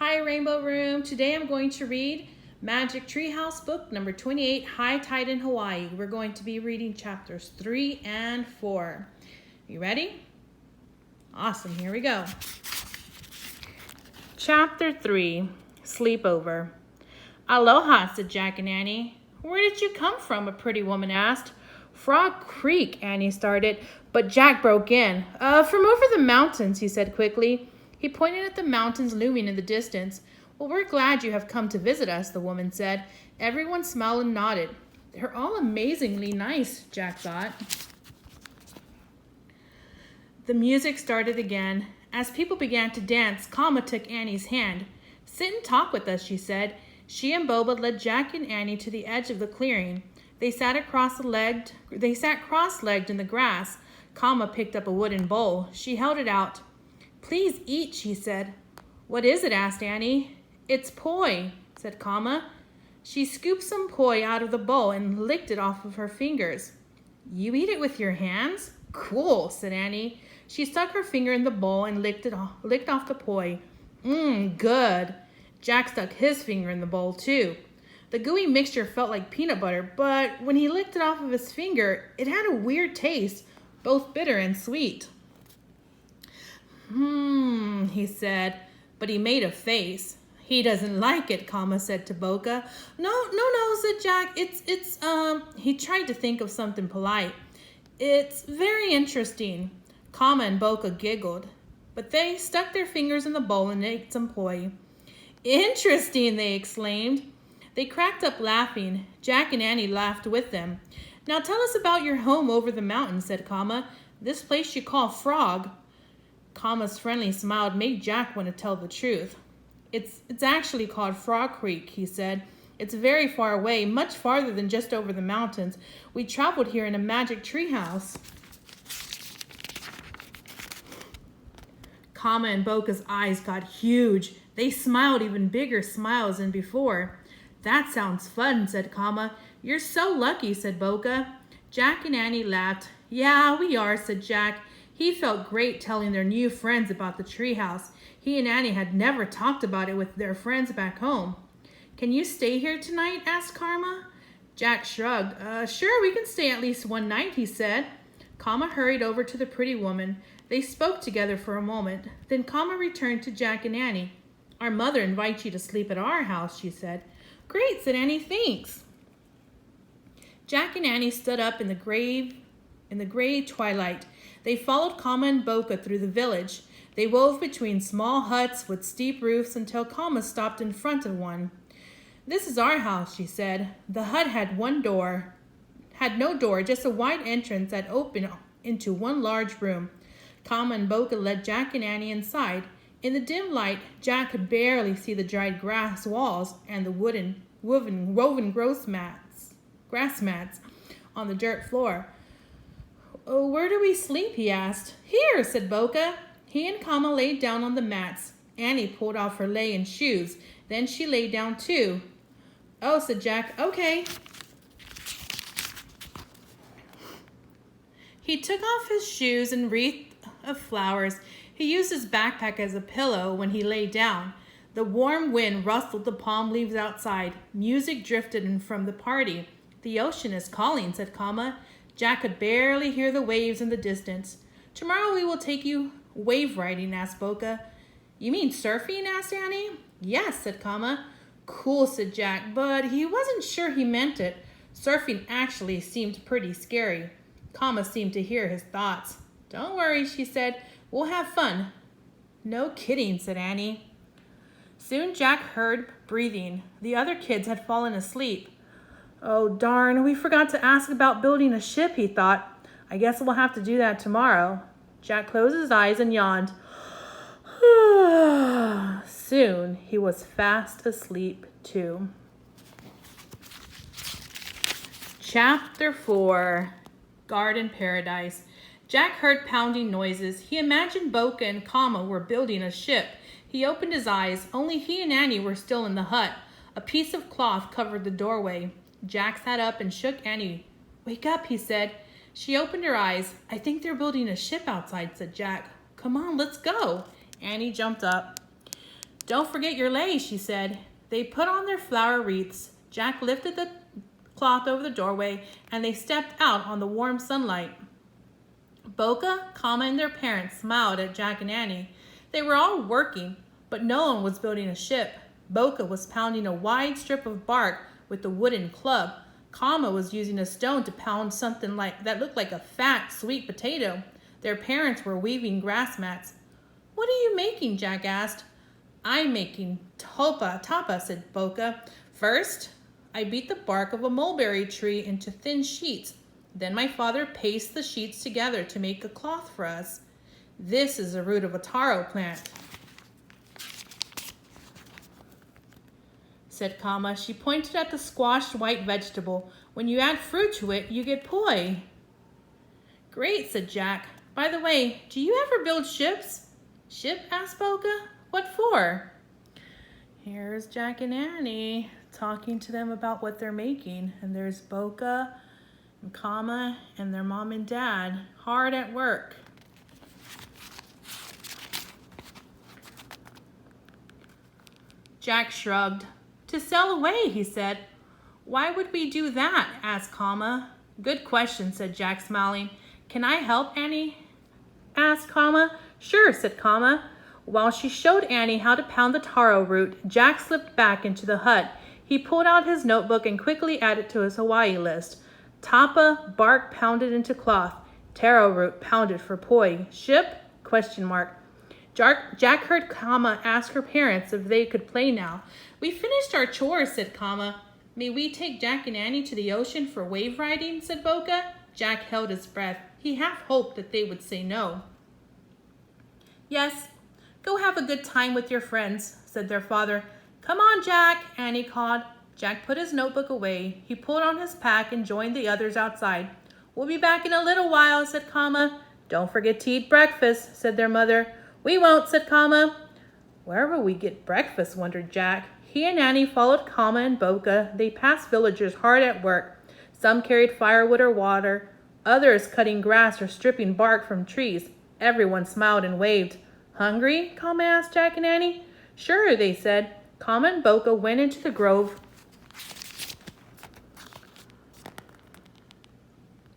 Hi Rainbow Room. Today I'm going to read Magic Treehouse book number 28, High Tide in Hawaii. We're going to be reading chapters 3 and 4. You ready? Awesome, here we go. Chapter 3, Sleepover. Aloha, said Jack and Annie. Where did you come from? A pretty woman asked. Frog Creek, Annie started, but Jack broke in. From over the mountains, he said quickly. He pointed at the mountains looming in the distance. Well, we're glad you have come to visit us, the woman said. Everyone smiled and nodded. They're all amazingly nice, Jack thought. The music started again. As people began to dance, Kama took Annie's hand. Sit and talk with us, she said. She and Boba led Jack and Annie to the edge of the clearing. They sat cross-legged in the grass. Kama picked up a wooden bowl. She held it out. Please eat, she said. What is it? Asked Annie. It's poi, said Kama. She scooped some poi out of the bowl and licked it off of her fingers. You eat it with your hands? Cool, said Annie. She stuck her finger in the bowl and licked off the poi. Good. Jack stuck his finger in the bowl too. The gooey mixture felt like peanut butter, but when he licked it off of his finger, it had a weird taste, both bitter and sweet. He said, but he made a face. He doesn't like it, Kama said to Boka. No, said Jack. He tried to think of something polite. It's very interesting. Kama and Boka giggled, but they stuck their fingers in the bowl and ate some poi. Interesting, they exclaimed. They cracked up laughing. Jack and Annie laughed with them. Now tell us about your home over the mountain, said Kama. This place you call Frog. Kama's friendly smile made Jack want to tell the truth. It's actually called Frog Creek, he said. It's very far away, much farther than just over the mountains. We traveled here in a magic treehouse. Kama and Boka's eyes got huge. They smiled even bigger smiles than before. That sounds fun, said Kama. You're so lucky, said Boka. Jack and Annie laughed. Yeah, we are, said Jack. He felt great telling their new friends about the treehouse. He and Annie had never talked about it with their friends back home. Can you stay here tonight? Asked Karma. Jack shrugged. Sure, we can stay at least one night, he said. Kama hurried over to the pretty woman. They spoke together for a moment. Then Kama returned to Jack and Annie. Our mother invites you to sleep at our house, she said. Great, said Annie. Thanks. Jack and Annie stood up in the gray twilight. They followed Kama and Boka through the village. They wove between small huts with steep roofs until Kama stopped in front of one. This is our house, she said. The hut had no door, just a wide entrance that opened into one large room. Kama and Boka led Jack and Annie inside. In the dim light, Jack could barely see the dried grass walls and the woven grass mats on the dirt floor. Oh, where do we sleep? He asked. Here, said Boka. He and Kama laid down on the mats. Annie pulled off her lei and shoes. Then she lay down too. Oh, said Jack. Okay. He took off his shoes and wreath of flowers. He used his backpack as a pillow when he lay down. The warm wind rustled the palm leaves outside. Music drifted in from the party. The ocean is calling, said Kama. Jack could barely hear the waves in the distance. Tomorrow we will take you wave riding, asked Boka. You mean surfing? Asked Annie. Yes, said Kama. Cool, said Jack, but he wasn't sure he meant it. Surfing actually seemed pretty scary. Kama seemed to hear his thoughts. Don't worry, she said. We'll have fun. No kidding, said Annie. Soon Jack heard breathing. The other kids had fallen asleep. Oh, darn, we forgot to ask about building a ship, he thought. I guess we'll have to do that tomorrow. Jack closed his eyes and yawned. Soon he was fast asleep, too. Chapter 4, Garden Paradise. Jack heard pounding noises. He imagined Boka and Kama were building a ship. He opened his eyes. Only he and Annie were still in the hut. A piece of cloth covered the doorway. Jack sat up and shook Annie. Wake up, he said. She opened her eyes. I think they're building a ship outside, said Jack. Come on, let's go. Annie jumped up. Don't forget your leis, she said. They put on their flower wreaths. Jack lifted the cloth over the doorway, and they stepped out on the warm sunlight. Boca, Kama, and their parents smiled at Jack and Annie. They were all working, but no one was building a ship. Boca was pounding a wide strip of bark with a wooden club. Kama was using a stone to pound something that looked like a fat, sweet potato. Their parents were weaving grass mats. What are you making? Jack asked. I'm making tapa, said Boca. First, I beat the bark of a mulberry tree into thin sheets. Then my father pastes the sheets together to make a cloth for us. This is the root of a taro plant, said Kama. She pointed at the squashed white vegetable. When you add fruit to it, you get poi. Great, said Jack. By the way, do you ever build ships? Ship? Asked Boca. What for? Here's Jack and Annie talking to them about what they're making. And there's Boca and Kama and their mom and dad hard at work. Jack shrugged. To sail away, he said. Why would we do that? Asked Kama. Good question, said Jack, smiling. Can I help, Annie? Asked Kama. Sure, said Kama. While she showed Annie how to pound the taro root, Jack slipped back into the hut. He pulled out his notebook and quickly added to his Hawaii list. Tapa, bark pounded into cloth. Taro root pounded for poi. Ship? ? Jack heard Kama ask her parents if they could play now. We finished our chores, said Kama. May we take Jack and Annie to the ocean for wave riding, said Boca. Jack held his breath. He half hoped that they would say no. Yes, go have a good time with your friends, said their father. Come on, Jack, Annie called. Jack put his notebook away. He pulled on his pack and joined the others outside. We'll be back in a little while, said Kama. Don't forget to eat breakfast, said their mother. We won't, said Kama. Where will we get breakfast, wondered Jack. He and Annie followed Kama and Boca. They passed villagers hard at work. Some carried firewood or water, others cutting grass or stripping bark from trees. Everyone smiled and waved. Hungry? Kama asked Jack and Annie. Sure, they said. Kama and Boca went into the grove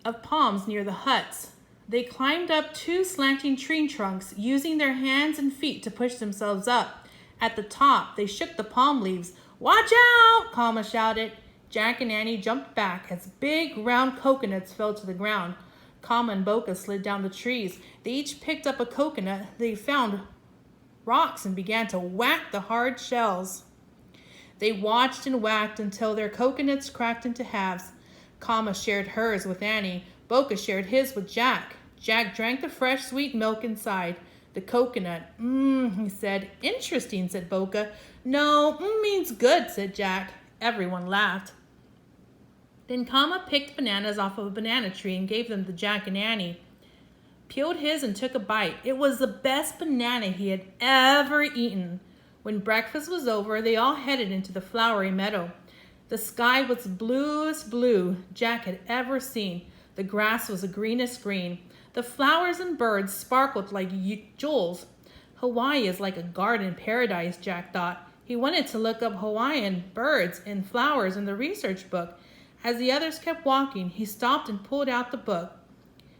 of palms near the huts. They climbed up two slanting tree trunks, using their hands and feet to push themselves up. At the top, they shook the palm leaves. Watch out! Kama shouted. Jack and Annie jumped back as big, round coconuts fell to the ground. Kama and Boca slid down the trees. They each picked up a coconut. They found rocks and began to whack the hard shells. They watched and whacked until their coconuts cracked into halves. Kama shared hers with Annie. Boca shared his with Jack. Jack drank the fresh, sweet milk inside. The coconut. He said. Interesting, said Boca. No, means good, said Jack. Everyone laughed. Then Kama picked bananas off of a banana tree and gave them to Jack and Annie. Peeled his and took a bite. It was the best banana he had ever eaten. When breakfast was over, they all headed into the flowery meadow. The sky was the bluest blue Jack had ever seen. The grass was the greenest green. The flowers and birds sparkled like jewels. Hawaii is like a garden paradise, Jack thought. He wanted to look up Hawaiian birds and flowers in the research book. As the others kept walking, he stopped and pulled out the book.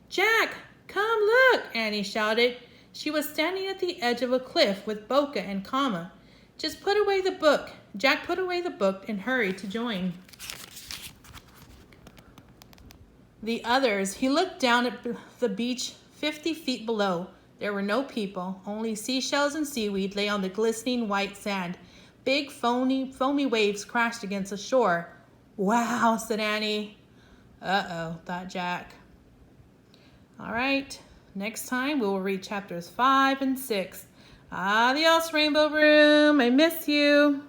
Jack, come look, Annie shouted. She was standing at the edge of a cliff with Boca and Kama. Just put away the book. Jack put away the book and hurried to join the others. He looked down at the beach 50 feet below. There were no people. Only seashells and seaweed lay on the glistening white sand. Big foamy waves crashed against the shore. Wow, said Annie. Uh-oh, thought Jack. All right, next time we will read chapters 5 and 6. Adios, Rainbow Room. I miss you.